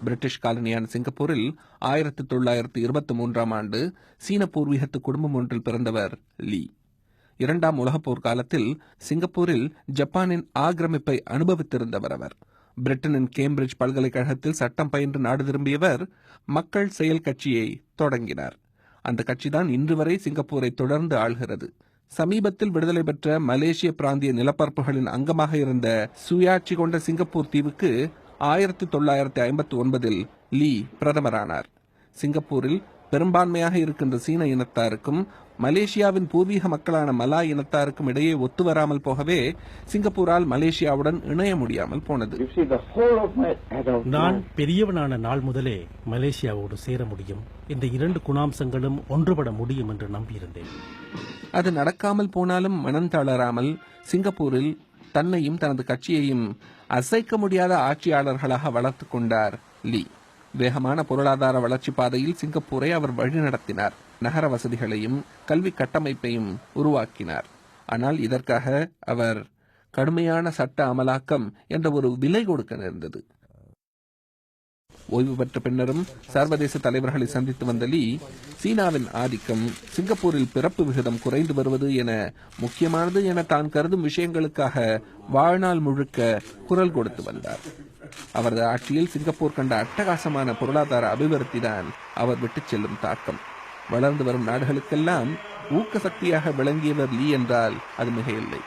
British காலனியான சிங்கப்பூரில் 1923ஆம் ஆண்டு சீன பூர்வீகத்து குடும்பம் ஒன்றில் பிறந்தவர் லீ. 2ஆம் உலகப் போர் காலத்தில் சிங்கப்பூரில் ஜப்பானின் ஆக்கிரமிப்பை அனுபவித்திருந்தவர் அவர். பிரிட்டனின் கேம்பிரிட்ஜ் பல்கலைக்கழகத்தில் சட்டம் பயின்று நாடு திரும்பியவர் மக்கள் செயல் கட்சியை தொடங்கினார். அந்த கட்சிதான் இன்று வரை சிங்கப்பூரை தொடர்ந்து ஆள்கிறது. சமீபத்தில் விடுதலை பெற்ற மலேசிய பிராந்திய நிலப்பரப்புகளின் அங்கமாக இருந்த சுயாட்சி கொண்ட சிங்கப்பூர் தீவுக்கு 1959இல் லீ பிரதமரானார். சிங்கப்பூரில் பெரும்பான்மையாக இருக்கின்ற சீன இனத்தாருக்கும் மலேசியாவின் பூர்வீக மக்களான மலாய் இனத்தாருக்கும் இடையே ஒத்துவராமல் போகவே சிங்கப்பூரால் மலேசியாவுடன் இணைய முடியாமல் போனது. நான் பெரியவனான நாள் முதலே மலேசியாவோடு சேர முடியும், இந்த 2 குணாம்சங்களும் ஒன்றுபட முடியும் என்று நம்பியிருந்தேன். அது நடக்காமல் போனாலும் மனம் தளராமல் சிங்கப்பூரில் தன்னையும் தனது கட்சியையும் அசைக்க முடியாத ஆட்சியாளர்களாக வளர்த்து கொண்டார் லீ. வேகமான பொருளாதார வளர்ச்சி பாதையில் சிங்கப்பூரை அவர் வழிநடத்தினார். நகர வசதிகளையும் கல்வி கட்டமைப்பையும் உருவாக்கினார். ஆனால் இதற்காக அவர் கடுமையான சட்ட அமலாக்கம் என்ற ஒரு விலை கொடுக்க நேர்ந்தது. ஓய்வு பெற்ற பின்னரும் சர்வதேச தலைவர்களை சந்தித்து வந்த லீ, சீனாவின் ஆதிக்கம், சிங்கப்பூரில் பிறப்பு விகிதம் குறைந்து வருவது என முக்கியமானது என தான் கருதும் விஷயங்களுக்காக வாழ்நாள் முழுக்க குரல் கொடுத்து வந்தார். அவரது ஆட்சியில் சிங்கப்பூர் கண்ட அட்டகாசமான பொருளாதார அபிவிருத்தி தான் அவர் விட்டுச் செல்லும் தாக்கம். வளர்ந்து வரும் நாடுகளுக்கெல்லாம் ஊக்க சக்தியாக விளங்கியவர் லீ என்றால் அது மிக இல்லை.